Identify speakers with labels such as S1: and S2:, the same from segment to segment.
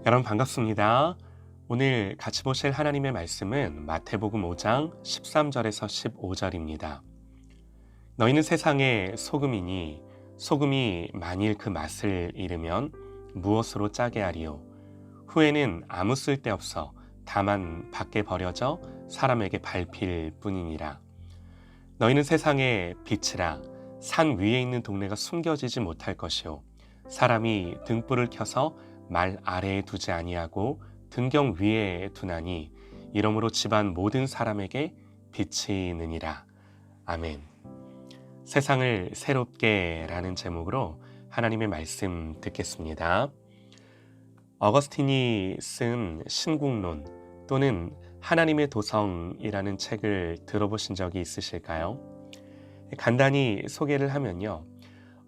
S1: 여러분 반갑습니다. 오늘 같이 보실 하나님의 말씀은 마태복음 5장 13절에서 15절입니다. 너희는 세상의 소금이니 소금이 만일 그 맛을 잃으면 무엇으로 짜게 하리요? 후에는 아무 쓸데없어 다만 밖에 버려져 사람에게 밟힐 뿐이니라. 너희는 세상의 빛이라. 산 위에 있는 동네가 숨겨지지 못할 것이요 사람이 등불을 켜서 말 아래에 두지 아니하고 등경 위에 두나니 이러므로 집안 모든 사람에게 빛이 느니라. 아멘. 세상을 새롭게 라는 제목으로 하나님의 말씀 듣겠습니다. 어거스틴이 쓴 신국론 또는 하나님의 도성이라는 책을 들어보신 적이 있으실까요? 간단히 소개를 하면요.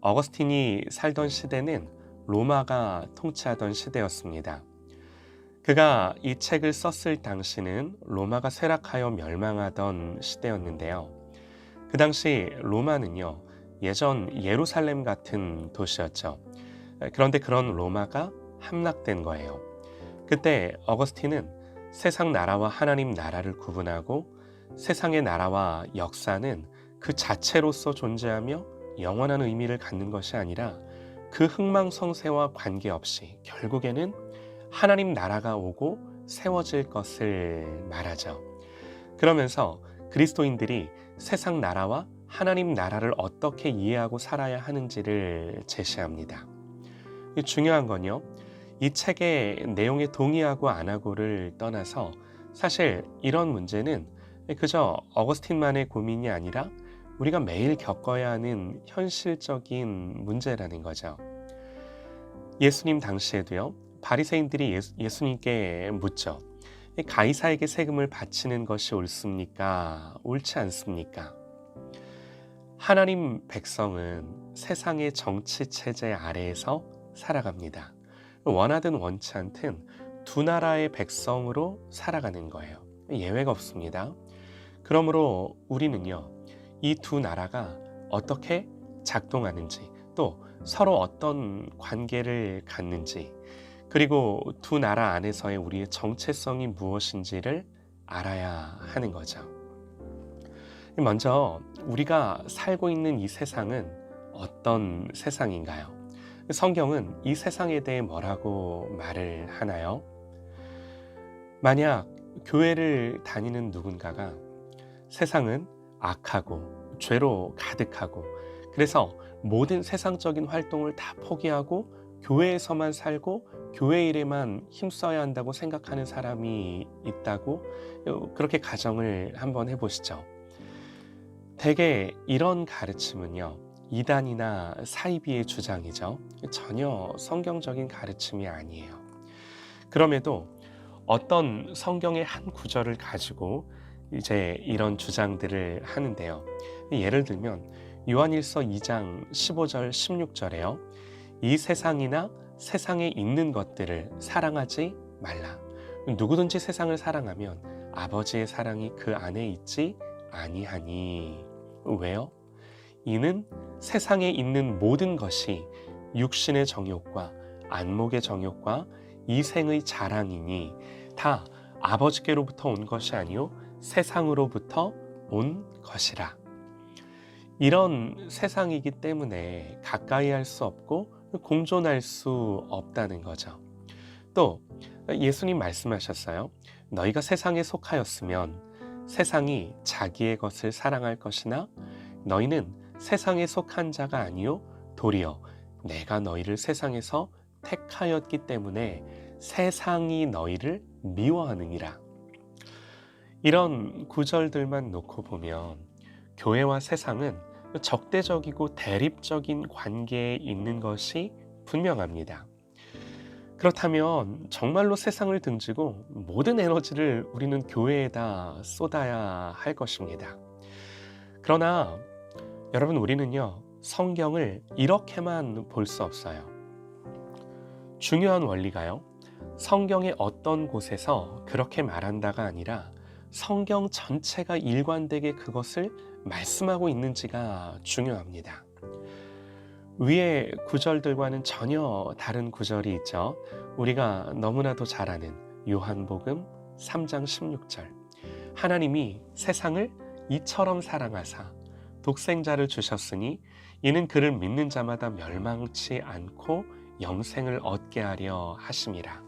S1: 어거스틴이 살던 시대는 로마가 통치하던 시대였습니다. 그가 이 책을 썼을 당시는 로마가 쇠락하여 멸망하던 시대였는데요. 그 당시 로마는요, 예전 예루살렘 같은 도시였죠. 그런데 그런 로마가 함락된 거예요. 그때 어거스틴은 세상 나라와 하나님 나라를 구분하고 세상의 나라와 역사는 그 자체로서 존재하며 영원한 의미를 갖는 것이 아니라 그 흥망성쇠와 관계없이 결국에는 하나님 나라가 오고 세워질 것을 말하죠. 그러면서 그리스도인들이 세상 나라와 하나님 나라를 어떻게 이해하고 살아야 하는지를 제시합니다. 중요한 건요, 이 책의 내용에 동의하고 안 하고를 떠나서 사실 이런 문제는 그저 어거스틴만의 고민이 아니라 우리가 매일 겪어야 하는 현실적인 문제라는 거죠. 예수님 당시에도요, 바리새인들이 예수님께 묻죠. 가이사에게 세금을 바치는 것이 옳습니까? 옳지 않습니까? 하나님 백성은 세상의 정치 체제 아래에서 살아갑니다. 원하든 원치 않든 두 나라의 백성으로 살아가는 거예요. 예외가 없습니다. 그러므로 우리는요, 이 두 나라가 어떻게 작동하는지, 또 서로 어떤 관계를 갖는지, 그리고 두 나라 안에서의 우리의 정체성이 무엇인지를 알아야 하는 거죠. 먼저 우리가 살고 있는 이 세상은 어떤 세상인가요? 성경은 이 세상에 대해 뭐라고 말을 하나요? 만약 교회를 다니는 누군가가 세상은 악하고 죄로 가득하고 그래서 모든 세상적인 활동을 다 포기하고 교회에서만 살고 교회 일에만 힘써야 한다고 생각하는 사람이 있다고 그렇게 가정을 한번 해보시죠. 대개 이런 가르침은요, 이단이나 사이비의 주장이죠. 전혀 성경적인 가르침이 아니에요. 그럼에도 어떤 성경의 한 구절을 가지고 이제 이런 주장들을 하는데요. 예를 들면 요한일서 2장 15절 16절에요. 이 세상이나 세상에 있는 것들을 사랑하지 말라. 누구든지 세상을 사랑하면 아버지의 사랑이 그 안에 있지 아니하니. 왜요? 이는 세상에 있는 모든 것이 육신의 정욕과 안목의 정욕과 이생의 자랑이니 다 아버지께로부터 온 것이 아니요 세상으로부터 온 것이라. 이런 세상이기 때문에 가까이 할 수 없고 공존할 수 없다는 거죠. 또 예수님 말씀하셨어요. 너희가 세상에 속하였으면 세상이 자기의 것을 사랑할 것이나 너희는 세상에 속한 자가 아니요 도리어 내가 너희를 세상에서 택하였기 때문에 세상이 너희를 미워하느니라. 이런 구절들만 놓고 보면 교회와 세상은 적대적이고 대립적인 관계에 있는 것이 분명합니다. 그렇다면 정말로 세상을 등지고 모든 에너지를 우리는 교회에다 쏟아야 할 것입니다. 그러나 여러분, 우리는요, 성경을 이렇게만 볼 수 없어요. 중요한 원리가요, 성경의 어떤 곳에서 그렇게 말한다가 아니라 성경 전체가 일관되게 그것을 말씀하고 있는지가 중요합니다. 위의 구절들과는 전혀 다른 구절이 있죠. 우리가 너무나도 잘 아는 요한복음 3장 16절. 하나님이 세상을 이처럼 사랑하사 독생자를 주셨으니 이는 그를 믿는 자마다 멸망치 않고 영생을 얻게 하려 하심이라.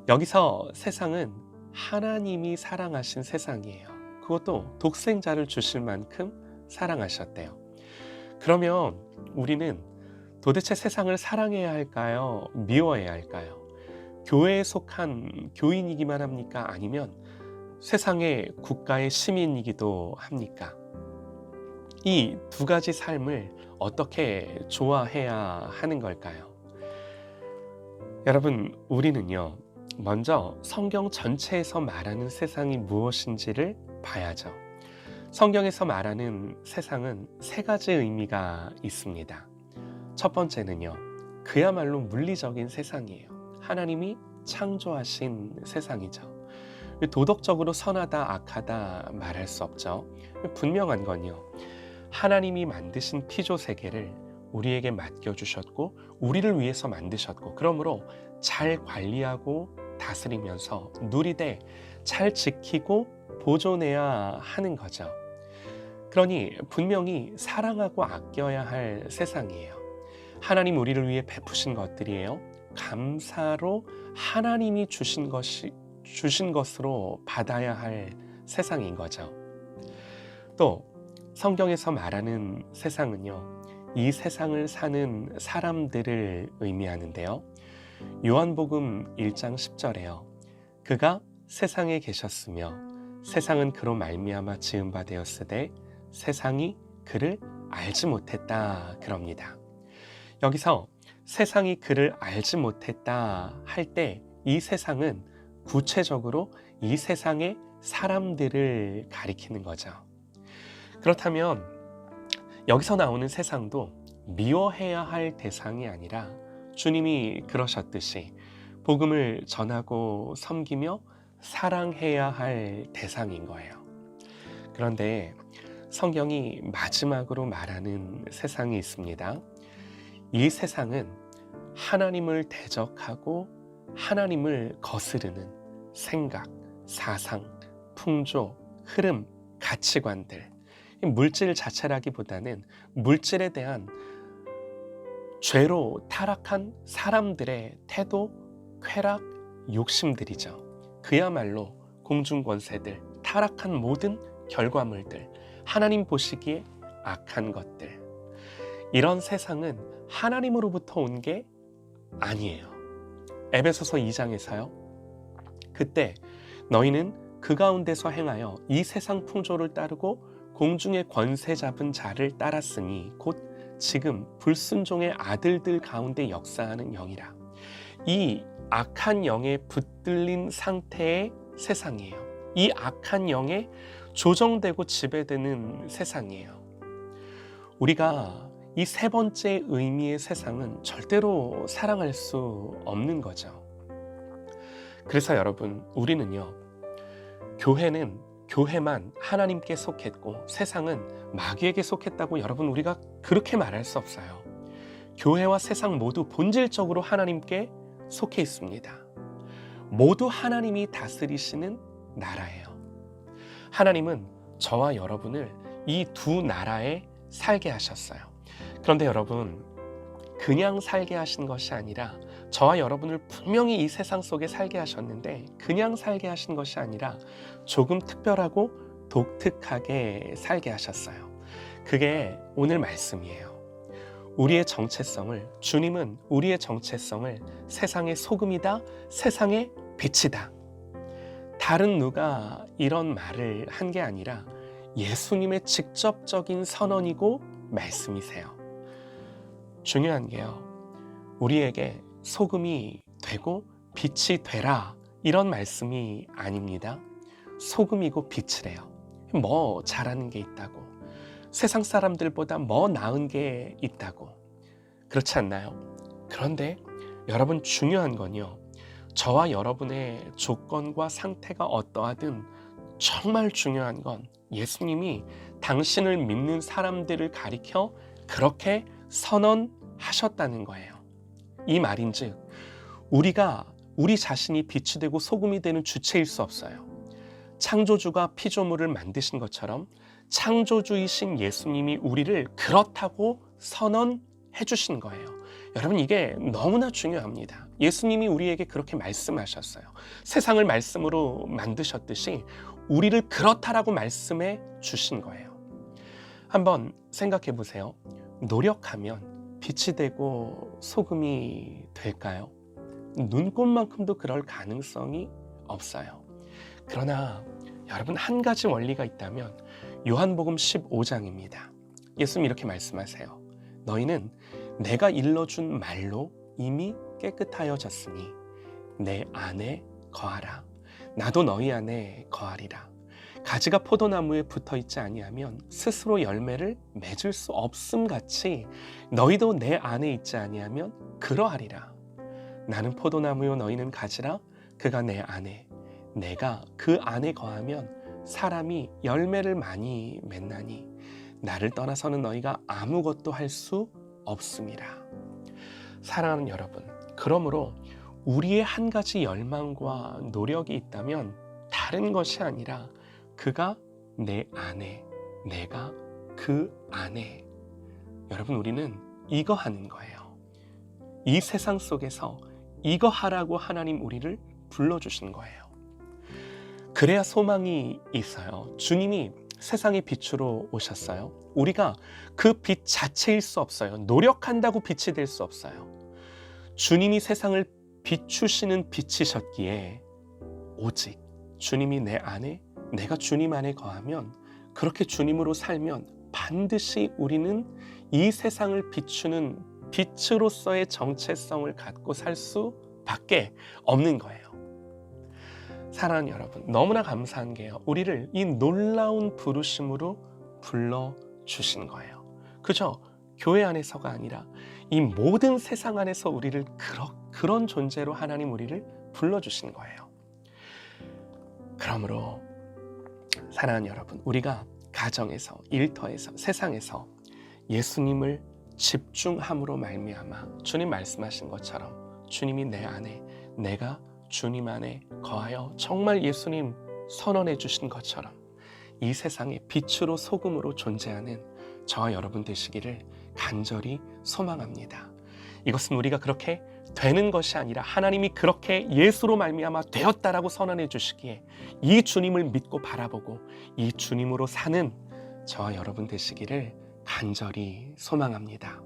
S1: 여기서 세상은 하나님이 사랑하신 세상이에요. 그것도 독생자를 주실 만큼 사랑하셨대요. 그러면 우리는 도대체 세상을 사랑해야 할까요? 미워해야 할까요? 교회에 속한 교인이기만 합니까? 아니면 세상의 국가의 시민이기도 합니까? 이 두 가지 삶을 어떻게 좋아해야 하는 걸까요? 여러분, 우리는요, 먼저 성경 전체에서 말하는 세상이 무엇인지를 봐야죠. 성경에서 말하는 세상은 세 가지 의미가 있습니다. 첫 번째는요, 그야말로 물리적인 세상이에요. 하나님이 창조하신 세상이죠. 도덕적으로 선하다, 악하다 말할 수 없죠. 분명한 건요, 하나님이 만드신 피조 세계를 우리에게 맡겨주셨고 우리를 위해서 만드셨고, 그러므로 잘 관리하고 다스리면서 누리되 잘 지키고 보존해야 하는 거죠. 그러니 분명히 사랑하고 아껴야 할 세상이에요. 하나님 우리를 위해 베푸신 것들이에요. 감사로 하나님이 주신 것으로 받아야 할 세상인 거죠. 또 성경에서 말하는 세상은요, 이 세상을 사는 사람들을 의미하는데요. 요한복음 1장 10절에요. 그가 세상에 계셨으며 세상은 그로 말미암아 지은 바 되었으되 세상이 그를 알지 못했다 그럽니다. 여기서 세상이 그를 알지 못했다 할 때 이 세상은 구체적으로 이 세상의 사람들을 가리키는 거죠. 그렇다면 여기서 나오는 세상도 미워해야 할 대상이 아니라 주님이 그러셨듯이 복음을 전하고 섬기며 사랑해야 할 대상인 거예요. 그런데 성경이 마지막으로 말하는 세상이 있습니다. 이 세상은 하나님을 대적하고 하나님을 거스르는 생각, 사상, 풍조, 흐름, 가치관들, 물질 자체라기보다는 물질에 대한 죄로 타락한 사람들의 태도, 쾌락, 욕심들이죠. 그야말로 공중권세들, 타락한 모든 결과물들, 하나님 보시기에 악한 것들. 이런 세상은 하나님으로부터 온 게 아니에요. 에베소서 2장에서요. 그때 너희는 그 가운데서 행하여 이 세상 풍조를 따르고 공중의 권세 잡은 자를 따랐으니 곧 지금 불순종의 아들들 가운데 역사하는 영이라. 이 악한 영에 붙들린 상태의 세상이에요. 이 악한 영에 조정되고 지배되는 세상이에요. 우리가 이 세 번째 의미의 세상은 절대로 사랑할 수 없는 거죠. 그래서 여러분, 우리는요, 교회만 하나님께 속했고 세상은 마귀에게 속했다고 여러분, 우리가 그렇게 말할 수 없어요. 교회와 세상 모두 본질적으로 하나님께 속해 있습니다. 모두 하나님이 다스리시는 나라예요. 하나님은 저와 여러분을 이 두 나라에 살게 하셨어요. 그런데 여러분, 그냥 살게 하신 것이 아니라 저와 여러분을 분명히 이 세상 속에 살게 하셨는데 그냥 살게 하신 것이 아니라 조금 특별하고 독특하게 살게 하셨어요. 그게 오늘 말씀이에요. 주님은 우리의 정체성을 세상의 소금이다, 세상의 빛이다. 다른 누가 이런 말을 한 게 아니라 예수님의 직접적인 선언이고 말씀이세요. 중요한 게요, 우리에게 소금이 되고 빛이 되라 이런 말씀이 아닙니다. 소금이고 빛이래요. 뭐 잘하는 게 있다고, 세상 사람들보다 뭐 나은 게 있다고, 그렇지 않나요? 그런데 여러분, 중요한 건요, 저와 여러분의 조건과 상태가 어떠하든 정말 중요한 건 예수님이 당신을 믿는 사람들을 가리켜 그렇게 선언하셨다는 거예요. 이 말인즉 우리가 우리 자신이 빛이 되고 소금이 되는 주체일 수 없어요. 창조주가 피조물을 만드신 것처럼 창조주이신 예수님이 우리를 그렇다고 선언해 주신 거예요. 여러분, 이게 너무나 중요합니다. 예수님이 우리에게 그렇게 말씀하셨어요. 세상을 말씀으로 만드셨듯이 우리를 그렇다라고 말씀해 주신 거예요. 한번 생각해 보세요. 노력하면 빛이 되고 소금이 될까요? 눈꽃만큼도 그럴 가능성이 없어요. 그러나 여러분, 한 가지 원리가 있다면 요한복음 15장입니다. 예수님 이렇게 말씀하세요. 너희는 내가 일러준 말로 이미 깨끗하여졌으니 내 안에 거하라. 나도 너희 안에 거하리라. 가지가 포도나무에 붙어있지 아니하면 스스로 열매를 맺을 수 없음 같이 너희도 내 안에 있지 아니하면 그러하리라. 나는 포도나무요 너희는 가지라. 그가 내 안에 내가 그 안에 거하면 사람이 열매를 많이 맺나니 나를 떠나서는 너희가 아무것도 할 수 없음이라. 사랑하는 여러분, 그러므로 우리의 한 가지 열망과 노력이 있다면 다른 것이 아니라 그가 내 안에, 내가 그 안에. 여러분, 우리는 이거 하는 거예요. 이 세상 속에서 이거 하라고 하나님 우리를 불러주신 거예요. 그래야 소망이 있어요. 주님이 세상의 빛으로 오셨어요. 우리가 그 빛 자체일 수 없어요. 노력한다고 빛이 될 수 없어요. 주님이 세상을 비추시는 빛이셨기에 오직 주님이 내 안에, 내가 주님 안에 거하면, 그렇게 주님으로 살면 반드시 우리는 이 세상을 비추는 빛으로서의 정체성을 갖고 살 수밖에 없는 거예요. 사랑하는 여러분, 너무나 감사한 게요, 우리를 이 놀라운 부르심으로 불러주신 거예요. 그저 교회 안에서가 아니라 이 모든 세상 안에서 우리를 그런 존재로 하나님 우리를 불러주신 거예요. 그러므로 사랑하는 여러분, 우리가 가정에서, 일터에서, 세상에서 예수님을 집중함으로 말미암아 주님 말씀하신 것처럼 주님이 내 안에, 내가 주님 안에 거하여 정말 예수님 선언해 주신 것처럼 이 세상에 빛으로 소금으로 존재하는 저와 여러분 되시기를 간절히 소망합니다. 이것은 우리가 그렇게 되는 것이 아니라 하나님이 그렇게 예수로 말미암아 되었다라고 선언해 주시기에 이 주님을 믿고 바라보고 이 주님으로 사는 저와 여러분 되시기를 간절히 소망합니다.